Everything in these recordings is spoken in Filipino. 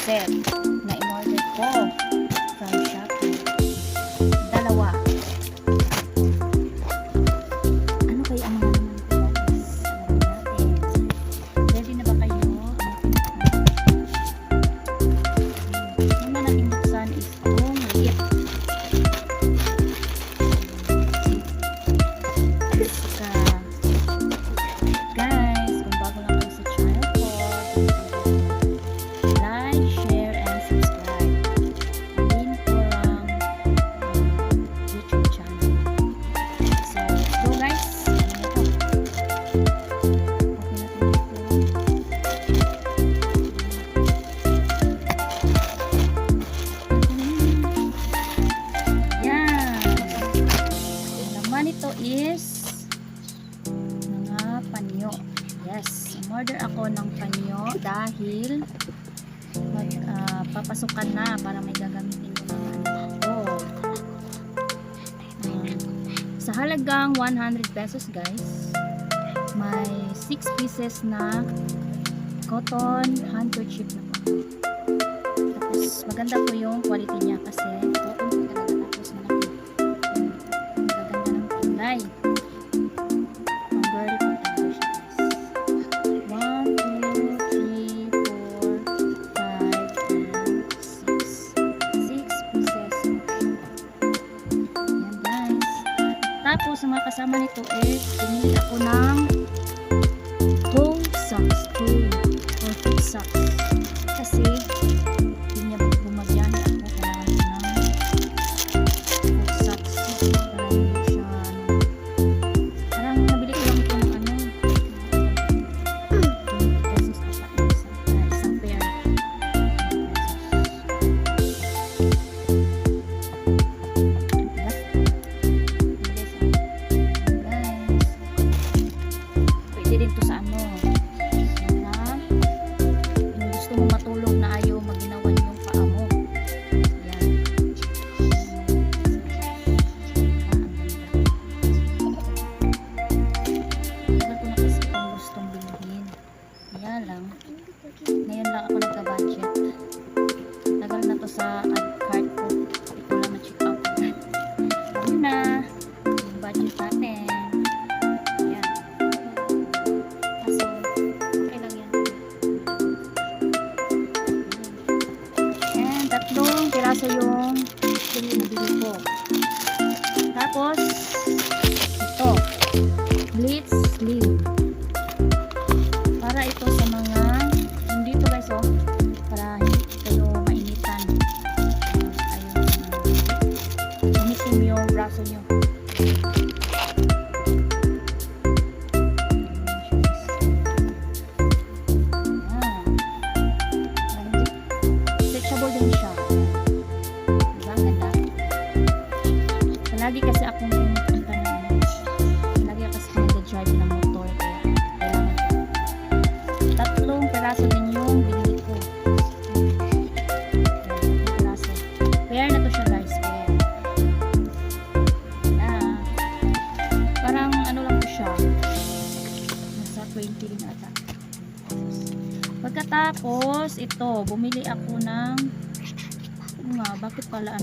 set na in-order ko from Shopee. Dalawa. Ano kaya ang mga naman ito, guys? Alamin natin. Ready na ba kayo? Una natin buksan is itong lip. Guys, kung bago lang kayo sa channel ko, like, share, and subscribe. Link from YouTube channel. So, let's go guys. Yan. Ang laman ito is mga panyo. Yes, order ako ng panyo dahil papasukan na para may gagamitin ko ng ano. Sa halagang 100 pesos guys, may 6 pieces na cotton handkerchief na po. Tapos maganda po yung quality niya kasi cotton po talaga, tapos malaki. Ang gaganda ng kulay. Ang girly po talaga siya guys. 1, 2, 3, 4, 5, and 6 pieces. Yan guys. Tapos sa mga kasama nito is pinili ako ng toe socks, or foot socks, kasi hindi niya bumagyan ako, kailangan ng foot socks para hindi siya parang nabili ko lang ito ng 20 pesos ata isang pair. Pwede din to sa yung gusto mo matulog na ayaw maginawan yung paa mo. Yan. Tagal ko na kasi kung gustong bilhin. Kaya lang, ngayon lang ako nagka-budget. Tagal na to sa card ko. Hindi ko lang na-check out. Ano na, yung budget natin. Yan. Kaso, okay lang yan. And tatlong piraso yung binili ko. Tapos, ito. Blitz sleeve. Para ito sa mga, hindi to guys oh, para hindi kayo mainitan. Ayun, initin yung braso nyo. Stretchable din siya. Diba? Ganda. Lagi kasi akong pinupunta ng lagi kasi akong nag-drive ng motor. Kaya kailangan ko. Tatlong peraso din yung binili ko. Tatlong peraso. Pair na to siya guys. Pair. Parang ano lang to siya. Nasa 20 rin ata. Pagkatapos, ito, bumili ako ng bakit pala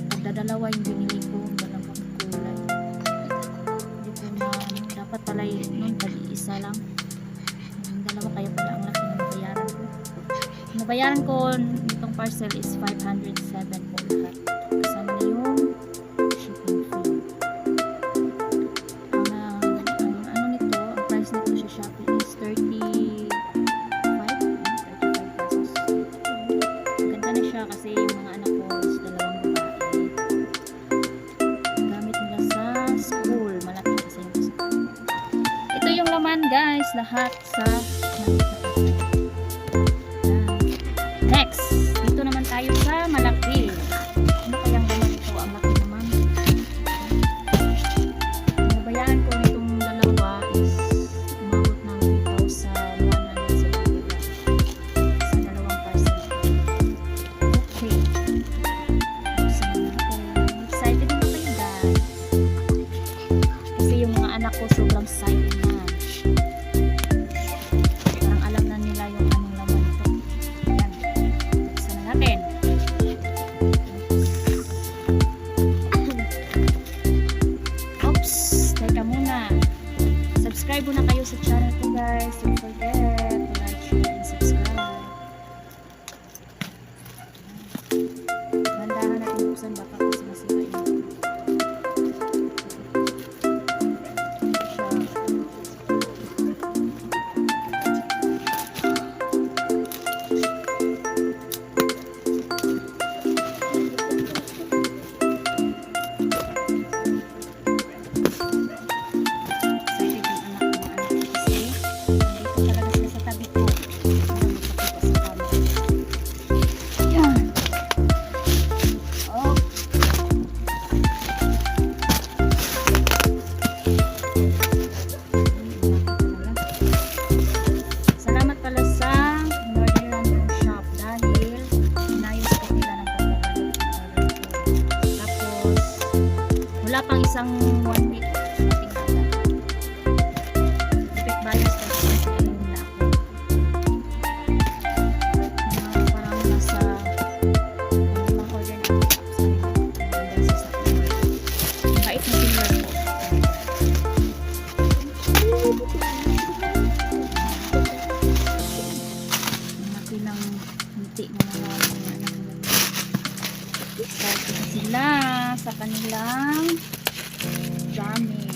pagdadalawa yung binili ko, dalawang kulay. Hindi ko na, dapat pala nun, isa lang. Yung dalawa, kaya pala ang laki ng bayaran ko. Nabayaran ko nitong parcel is 507 po lahat. Kasama na yung shipping fee. Ang nito, ang price nito sa Shopee is 35 pesos. Ganda na siya kasi yung mga anak ko is dalawang babae. Gamit nila sa school. Malaki kasi yung school. Ito yung laman guys. Lahat sa next. Dito naman tayo sa malaki. Ano kayang laman ito? Ang laki naman. Nabayaan ko nitong dalawa is umabot ng 3,170 sa dalawang parcel. Okay. Excited na kayo guys. Kasi yung mga anak ko sobrang excited na. Parang alam sa channel ko guys. Don't forget to like, share, and subscribe. Gandahan natin buksan baka kasi masira yun. Wala pang isang 1 week nating nada. Effect bias kasi ayun na ako. Parang nasa ibang order na ako sa bait na silver ko. Makilang ngiti na mga anak ko. Start na sila sa kanilang gamit.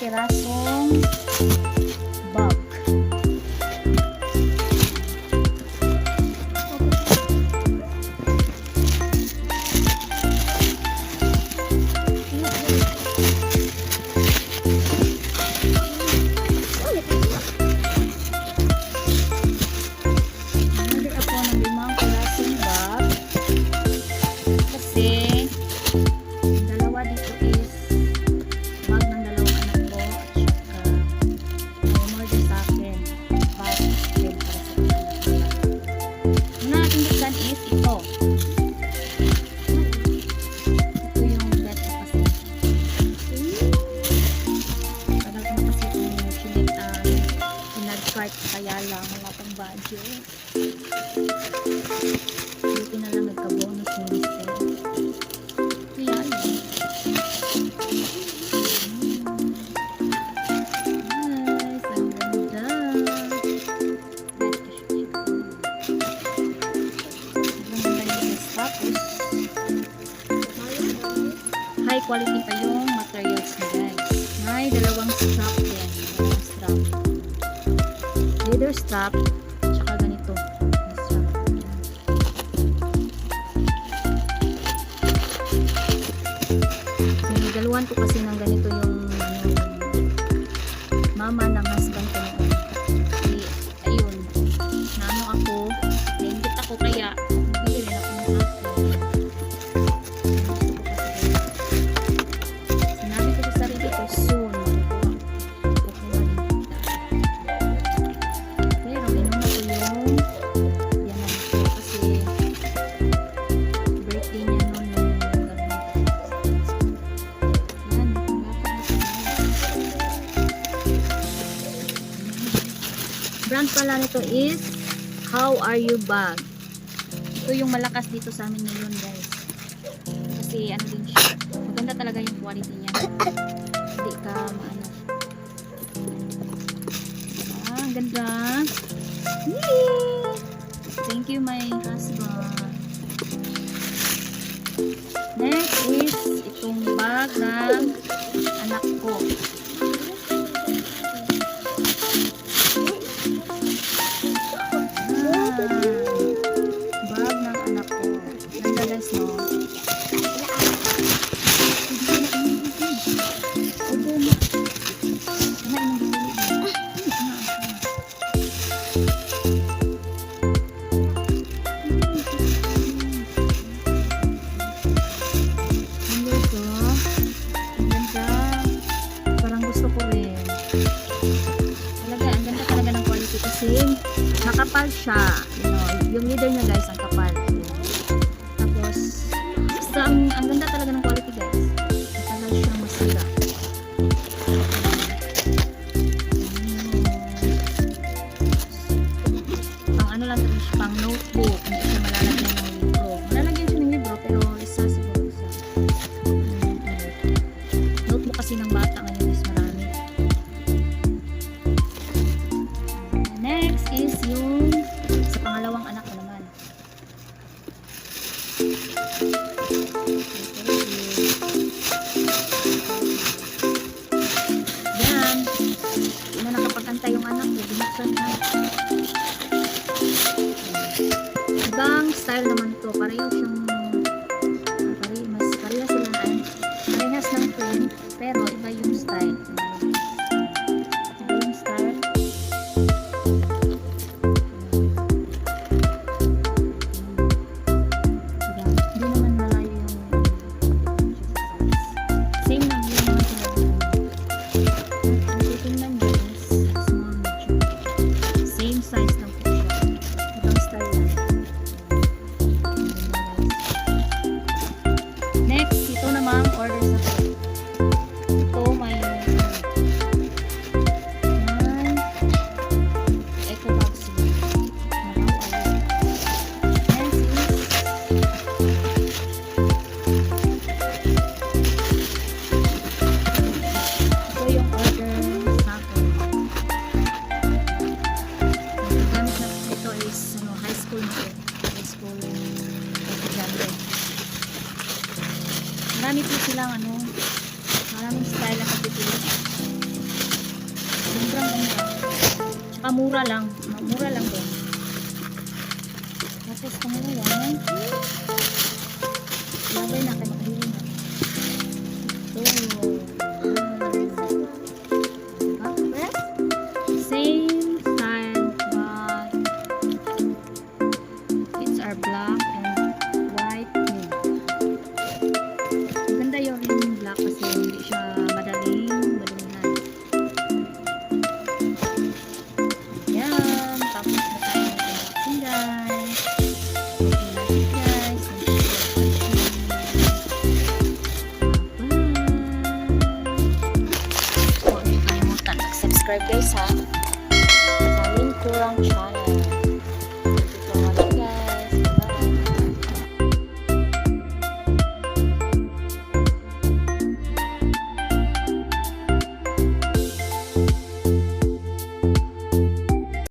Pirasong bag. Order ako ng 5 pirasong bag kasi dalawa dito is bag ng dalawang anak ko at saka more din sa akin bag din para sa anak. Una natin buksan is ito yung bet ko kasi tagal ko na kasi itong pinag-cart kaya lang wala pang budget buti na lang nagka-bonus ni Mr. Kaya yun. High quality pa yung materials niya guys. May dalawang strap din. Dalawang strap. Leather strap. Tsaka ganito. Strap. Sinigaluhan ko kasi ng ganito yung mama ng husband ko noon. Ayun. Naano ako. Nainggit ako kaya bili rin ako ng ako. Brand pala nito is How Are You Bag. Ito yung malakas dito sa amin ngayon guys. Kasi ano din siya. Maganda talaga yung quality niya. Hindi ka maano. Ang ganda. Yay! Thank you my husband. Next is itong bag ng anak ko. Bag ng anak ko. Ganda guys no. makapal siya. Yung leather niya guys, ang kapal. Tapos, ang ganda talaga ng quality guys. Matagal siyang masira. Pang ano lang ito, pang notebook. Hindi siya malalagyan ng libro. Malalagyan siya ng libro, pero isa siguro isa. Notebook kasi ng bata ngayon is marami. Next is yung sa pangalawang anak ko naman. Yan. Hindi na nakapag-antay yung anak ko. Binuksan na. Ibang style naman to. Pareho siyang pareho silang parehas ng print, pero iba yung style. Iba yung style. Hindi naman malayo yung same lang yung mga sinabi. Titingnan nyo is small medium. Same size lang po siya. Ibang style lang. Next, ito namang order sa ko. Ito may eco box. Next is ito yung order sa akin. Ang gamit na ito is high school na ito. High school estudyante. Marami po silang maraming style na kapitili. Sobrang mura. Tsaka mura lang. Mura lang din. Tapos pangalawa, ilagay natin makahili na. Ito. Same style but it's our black and white mint. Ganda yung black kasi hindi siya madalingan. Yan. Tapos na tayo ng unboxing guys. Thank you guys. Bye. Huwag niyo kalimutan mag-subscribe guys ha. Sa link ko lang siya.